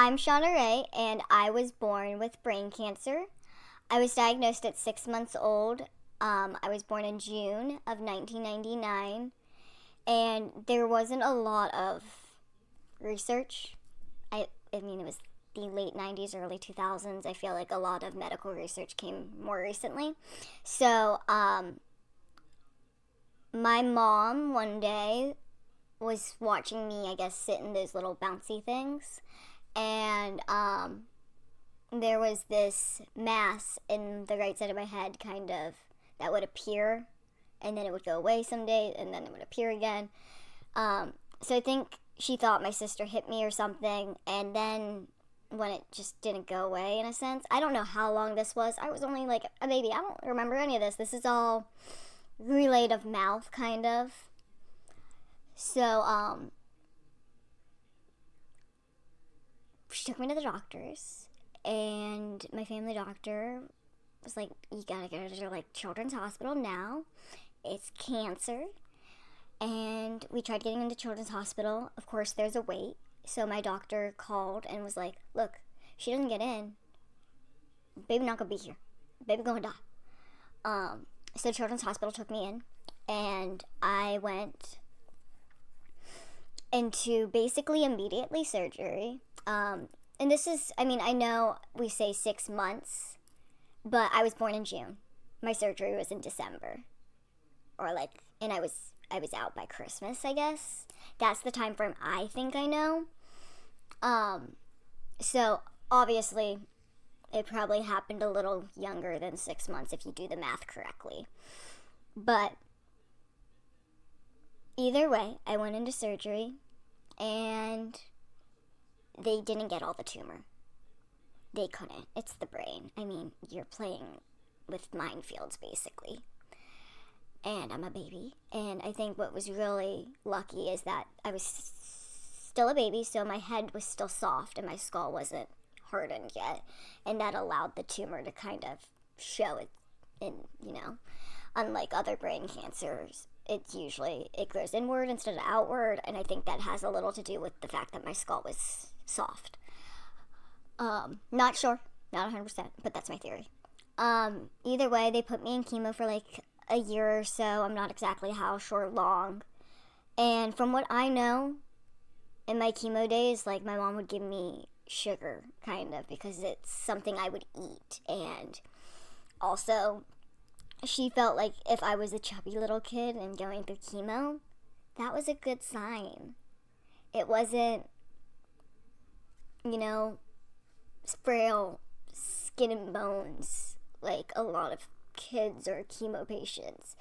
I'm Shauna Rae, and I was born with brain cancer. I was diagnosed at 6 months old. I was born in June of 1999, and there wasn't a lot of research. I mean, it was the late 90s, early 2000s. I feel like a lot of medical research came more recently. So, my mom one day was watching me, I guess, sit in those little bouncy things, and there was this mass in the right side of my head, kind of, that would appear, and then it would go away someday, and then it would appear again. So I think she thought my sister hit me or something, and then when it just didn't go away, in a sense, I don't know how long this was. I was only like a baby. I don't remember any of this. This is all relayed of mouth, kind of. So, she took me to the doctors, and my family doctor was like, you gotta go to, like, children's hospital now. It's cancer. And we tried getting into children's hospital. Of course, there's a wait. So my doctor called and was like, look, she doesn't get in, baby not gonna be here. Baby gonna die. So children's hospital took me in, and I went into basically immediately surgery. And this is, I mean, I know we say 6 months, but I was born in June. My surgery was in December. And I was out by Christmas, I guess. That's the time frame I think I know. So obviously it probably happened a little younger than 6 months if you do the math correctly. But either way, I went into surgery, and they didn't get all the tumor. They couldn't. It's the brain. I mean, you're playing with minefields, basically. And I'm a baby. And I think what was really lucky is that I was still a baby, so my head was still soft and my skull wasn't hardened yet. And that allowed the tumor to kind of show it in, unlike other brain cancers, it grows inward instead of outward. And I think that has a little to do with the fact that my skull was soft. Not sure, not 100%, but that's my theory. Either way, they put me in chemo for like a year or so. I'm not exactly how sure long. And from what I know, in my chemo days, like, my mom would give me sugar, kind of, because it's something I would eat. And also, she felt like if I was a chubby little kid and going through chemo, that was a good sign. It wasn't, frail skin and bones like a lot of kids or chemo patients.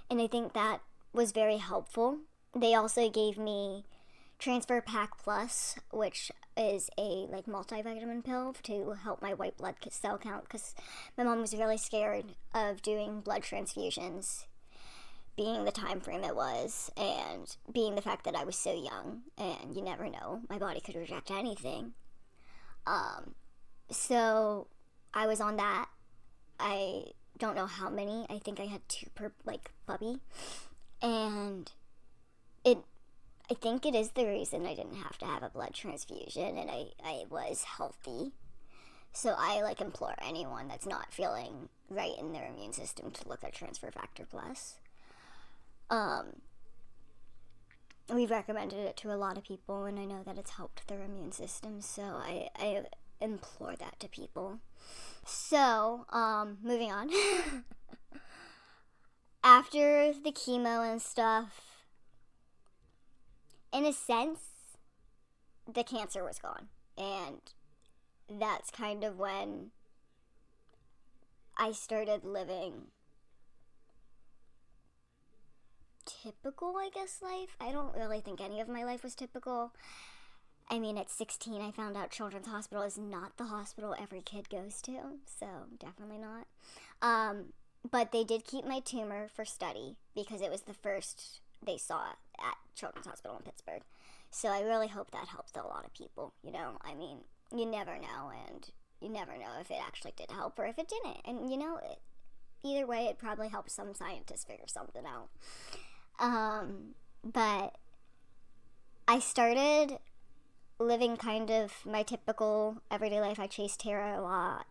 And I think that was very helpful. They also gave me Transfer Pack Plus, which is a multivitamin pill to help my white blood cell count, because my mom was really scared of doing blood transfusions, being the time frame it was, and being the fact that I was so young, and you never know, my body could reject anything. So I was on that. I don't know how many. I think I had 2 per puppy, and I think it is the reason I didn't have to have a blood transfusion, and I was healthy. So I implore anyone that's not feeling right in their immune system to look at Transfer Factor Plus. We've recommended it to a lot of people, and I know that it's helped their immune system, so I implore that to people. So, moving on. After the chemo and stuff, in a sense, the cancer was gone. And that's kind of when I started living typical, I guess, life. I don't really think any of my life was typical. I mean, at 16, I found out Children's Hospital is not the hospital every kid goes to, so definitely not. But they did keep my tumor for study, because it was the first they saw at Children's Hospital in Pittsburgh. So I really hope that helped a lot of people, I mean, you never know, and you never know if it actually did help or if it didn't. And, either way, it probably helped some scientists figure something out. But I started living kind of my typical everyday life. I chased terror a lot.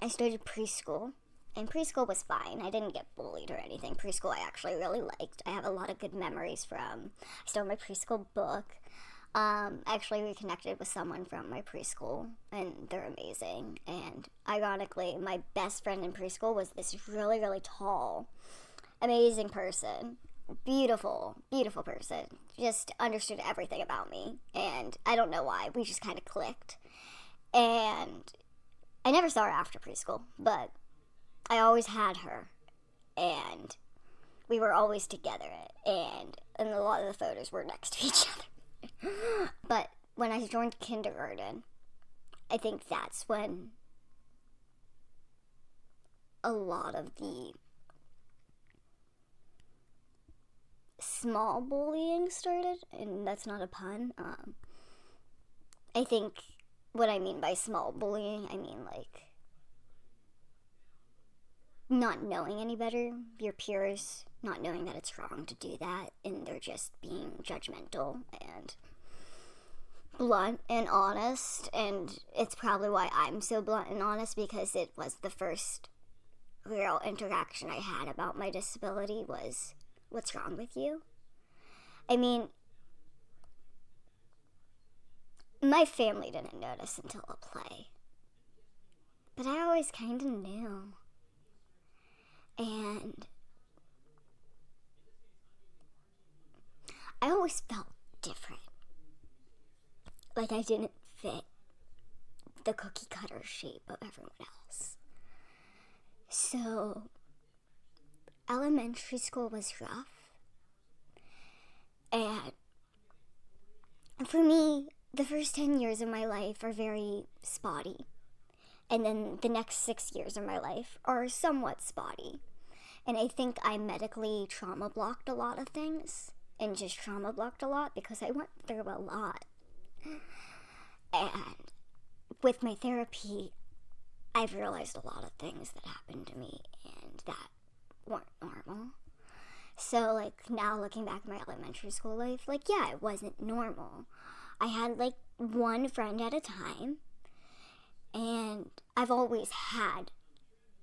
I started preschool, and preschool was fine. I didn't get bullied or anything. Preschool I actually really liked. I have a lot of good memories from. I still have my preschool book. I actually reconnected with someone from my preschool, and they're amazing. And ironically, my best friend in preschool was this really, really tall, amazing person. Beautiful, beautiful person. Just understood everything about me. And I don't know why. We just kind of clicked. And I never saw her after preschool, but I always had her. And we were always together. And a lot of the photos were next to each other. But when I joined kindergarten, I think that's when a lot of the small bullying started, and that's not a pun. I think what I mean by small bullying, I mean like not knowing any better, your peers not knowing that it's wrong to do that, and they're just being judgmental and blunt and honest. And it's probably why I'm so blunt and honest, because it was the first real interaction I had about my disability was, what's wrong with you? I mean, my family didn't notice until a play, but I always kind of knew. And I always felt different. Like I didn't fit the cookie cutter shape of everyone else. So, elementary school was rough. And for me, the first 10 years of my life are very spotty. And then the next 6 years of my life are somewhat spotty. And I think I medically trauma blocked a lot of things. And just trauma blocked a lot because I went through a lot. And with my therapy, I've realized a lot of things that happened to me and that weren't normal. So, like, now looking back at my elementary school life, like, yeah, it wasn't normal. I had, like, one friend at a time, and I've always had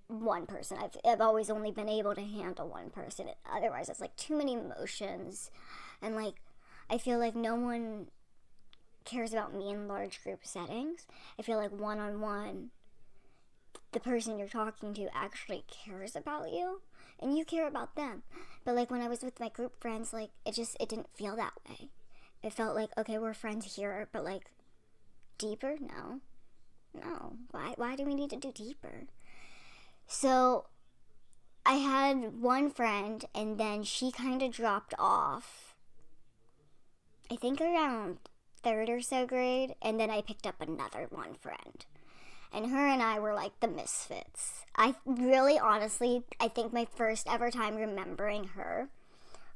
one person. I've always only been able to handle one person. Otherwise, it's, like, too many emotions, and, like, I feel like no one cares about me in large group settings. I feel like one-on-one, the person you're talking to actually cares about you, and you care about them. But, like, when I was with my group friends, like, it didn't feel that way. It felt like, okay, we're friends here, but, like, deeper? No. Why do we need to do deeper? So, I had one friend, and then she kind of dropped off, I think around 3rd or so grade, and then I picked up another one friend. And her and I were like the misfits. I really, honestly, I think my first ever time remembering her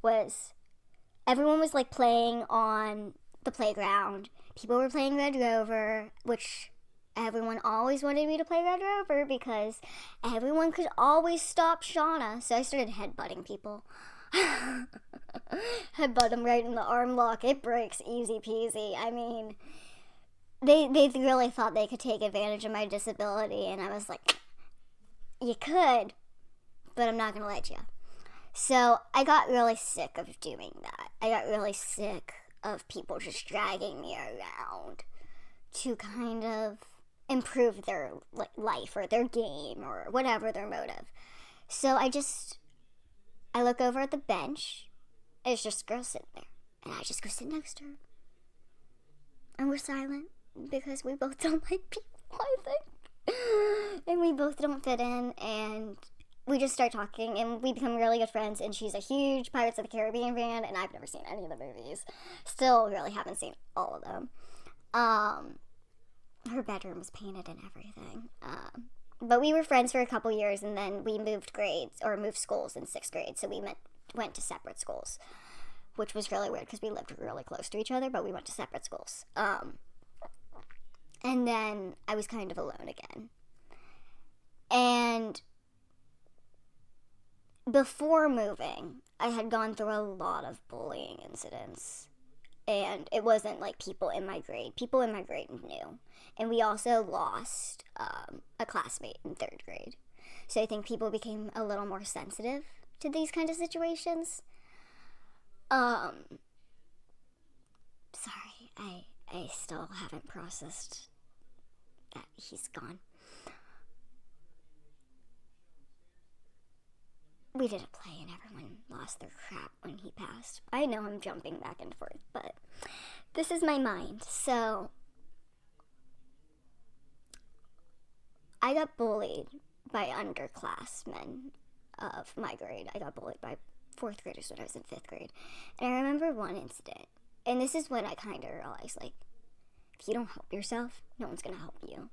was everyone was like playing on the playground. People were playing Red Rover, which everyone always wanted me to play Red Rover because everyone could always stop Shauna. So I started headbutting people. Headbutt them right in the arm lock. It breaks easy peasy. I mean, They really thought they could take advantage of my disability, and I was like, you could, but I'm not going to let you. So I got really sick of doing that. I got really sick of people just dragging me around to kind of improve their life or their game or whatever their motive. So I look over at the bench, and it's just a girl sitting there, and I just go sit next to her. And we're silent. Because we both don't like people, I think. And we both don't fit in, and we just start talking, and we become really good friends, and she's a huge Pirates of the Caribbean fan, and I've never seen any of the movies. Still really haven't seen all of them. Her bedroom was painted and everything. But we were friends for a couple years, and then we moved schools in 6th grade, so we went to separate schools, which was really weird because we lived really close to each other, but we went to separate schools. And then I was kind of alone again. And before moving, I had gone through a lot of bullying incidents. And it wasn't like people in my grade. People in my grade knew. And we also lost a classmate in 3rd grade. So I think people became a little more sensitive to these kind of situations. Sorry, I still haven't processed that he's gone. We did a play and everyone lost their crap when he passed. I know I'm jumping back and forth, but this is my mind. So I got bullied by underclassmen of my grade. I got bullied by 4th graders when I was in 5th grade. And I remember one incident. And this is when I kind of realized, like, if you don't help yourself, no one's going to help you.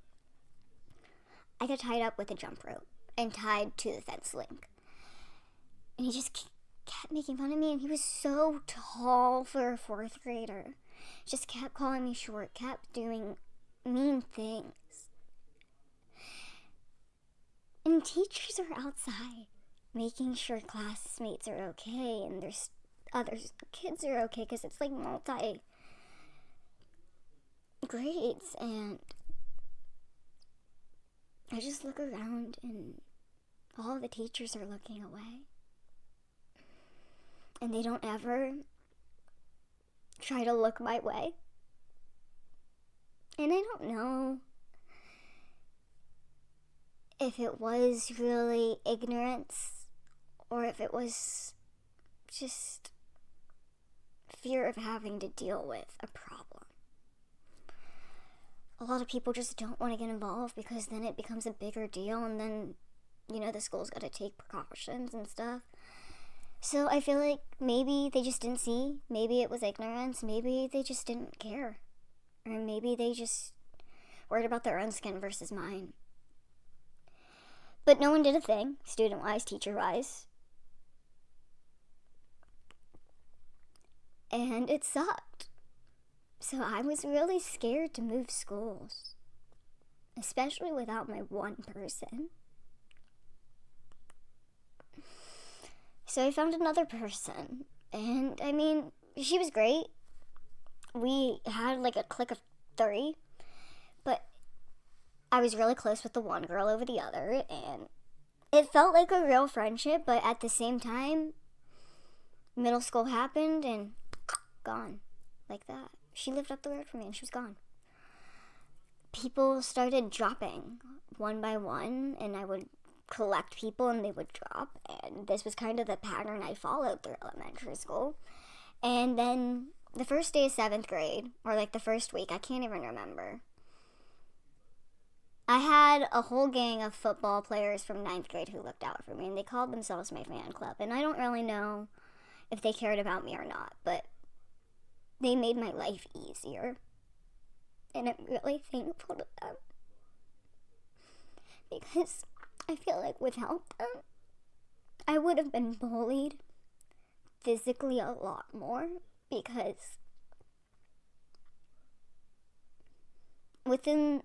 I got tied up with a jump rope and tied to the fence link. And he just kept making fun of me, and he was so tall for a 4th grader. Just kept calling me short, kept doing mean things. And teachers are outside making sure classmates are okay and there's other kids are okay, because it's like multi grades. And I just look around and all the teachers are looking away, and they don't ever try to look my way. And I don't know if it was really ignorance or if it was just fear of having to deal with a problem. A lot of people just don't want to get involved because then it becomes a bigger deal, and then, the school's got to take precautions and stuff. So I feel like maybe they just didn't see, maybe it was ignorance, maybe they just didn't care, or maybe they just worried about their own skin versus mine. But no one did a thing, student-wise, teacher-wise. And it sucked. So I was really scared to move schools, especially without my one person. So I found another person, and she was great. We had like a clique of 3, but I was really close with the one girl over the other, and it felt like a real friendship, but at the same time, middle school happened and gone like that. She lived up the road from me and she was gone. People started dropping one by one, and I would collect people and they would drop, and this was kind of the pattern I followed through elementary school. And then the first day of 7th grade, or like the first week, I can't even remember, I had a whole gang of football players from 9th grade who looked out for me, and they called themselves my fan club. And I don't really know if they cared about me or not, but they made my life easier. And I'm really thankful to them, because I feel like without them, I would have been bullied physically a lot more, because within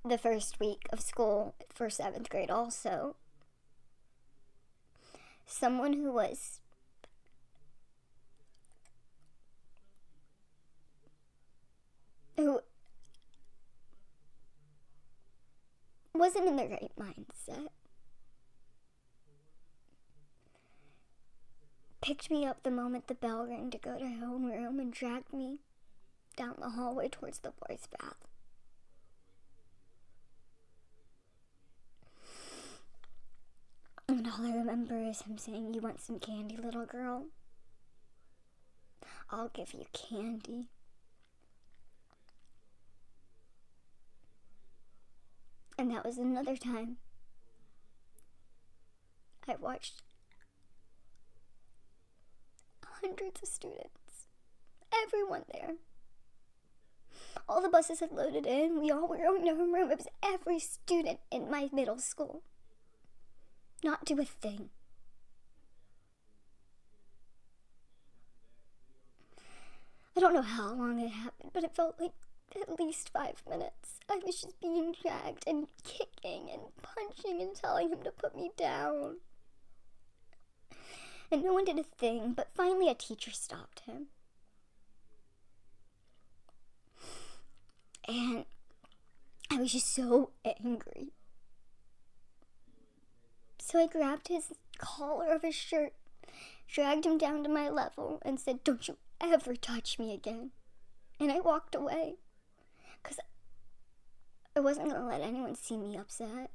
the first week of school for 7th grade also, someone who wasn't in the right mindset picked me up the moment the bell rang to go to homeroom and dragged me down the hallway towards the boys' bath. And all I remember is him saying, "You want some candy, little girl? I'll give you candy." And that was another time I watched hundreds of students, everyone there. All the buses had loaded in. We all were going to homeroom. It was every student in my middle school not do a thing. I don't know how long it happened, but it felt like at least 5 minutes. I was just being dragged and kicking and punching and telling him to put me down. and no one did a thing, but finally a teacher stopped him. And I was just so angry. So I grabbed his collar of his shirt, dragged him down to my level, and said, "Don't you ever touch me again." And I walked away, because I wasn't going to let anyone see me upset.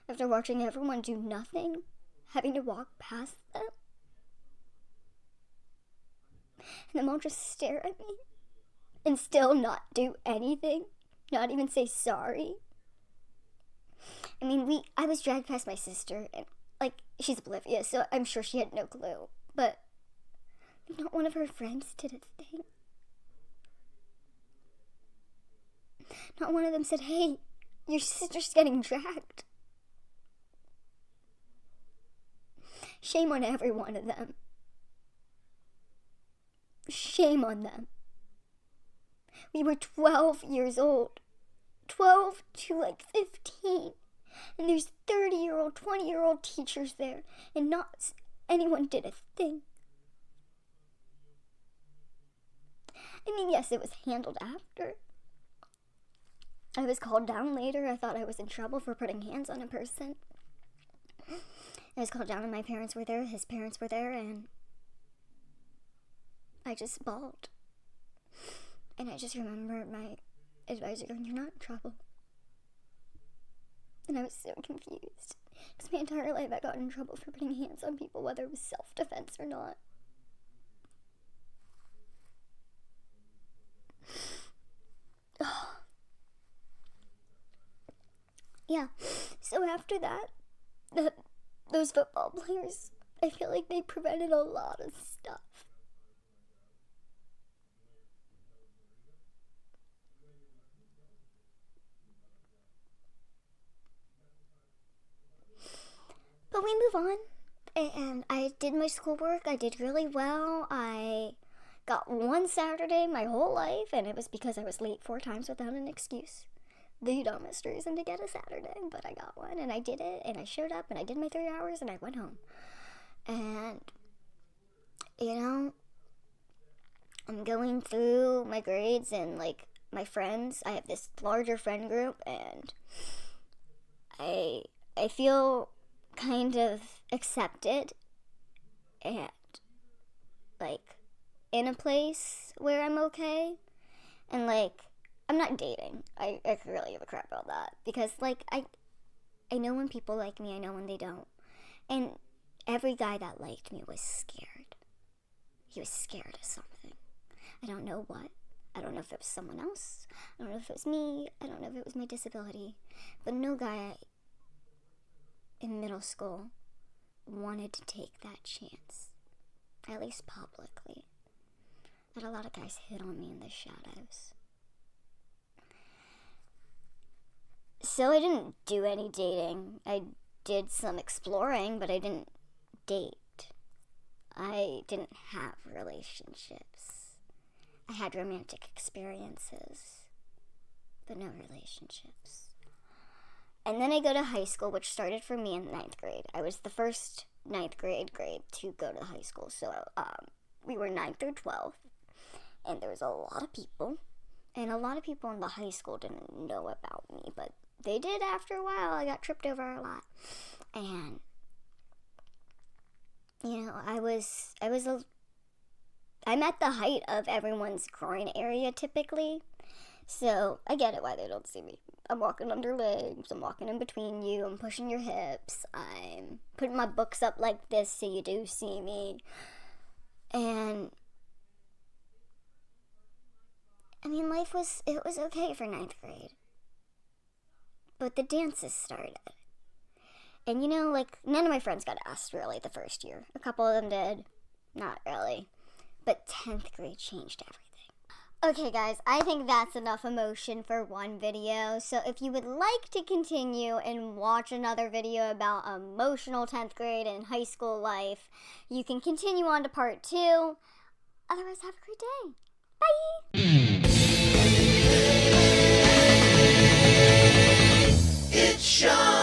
After watching everyone do nothing, having to walk past them, and them all just stare at me, and still not do anything, not even say sorry. I mean, I was dragged past my sister, and, she's oblivious, so I'm sure she had no clue, but not one of her friends did a thing. Not one of them said, "Hey, your sister's getting dragged." Shame on every one of them. Shame on them. We were 12 years old. 12 to 15. And there's 30-year-old, 20-year-old teachers there. And not anyone did a thing. I mean, yes, it was handled after. I was called down later. I thought I was in trouble for putting hands on a person. I was called down and my parents were there, his parents were there, and I just bawled. And I just remember my advisor going, "You're not in trouble." And I was so confused. Because my entire life I got in trouble for putting hands on people, whether it was self-defense or not. Yeah, so after that, those football players, I feel like they prevented a lot of stuff. But we move on, and I did my schoolwork. I did really well. I got one Saturday my whole life, and it was because I was late 4 times without an excuse. The dumbest reason to get a Saturday, but I got one, and I did it, and I showed up, and I did my 3 hours, and I went home. And, I'm going through my grades, and, my friends, I have this larger friend group, and I feel kind of accepted, and, in a place where I'm okay, and, I'm not dating. I could really give a crap about that. Because, I know when people like me, I know when they don't. And every guy that liked me was scared. He was scared of something. I don't know what. I don't know if it was someone else. I don't know if it was me. I don't know if it was my disability. But no guy in middle school wanted to take that chance. At least publicly. But a lot of guys hit on me in the shadows. So I didn't do any dating. I did some exploring, but I didn't date. I didn't have relationships. I had romantic experiences, but no relationships. And then I go to high school, which started for me in 9th grade. I was the first 9th grade to go to high school. So we were 9th through 12th, and there was a lot of people. And a lot of people in the high school didn't know about me, but they did after a while. I got tripped over a lot. And, I'm at the height of everyone's groin area typically. So I get it why they don't see me. I'm walking under legs. I'm walking in between you. I'm pushing your hips. I'm putting my books up like this so you do see me. And it was okay for 9th grade. But the dances started. And none of my friends got asked really the first year. A couple of them did. Not really. But 10th grade changed everything. Okay guys, I think that's enough emotion for one video. So if you would like to continue and watch another video about emotional 10th grade and high school life, you can continue on to part 2. Otherwise, have a great day. Bye! It's Shauna.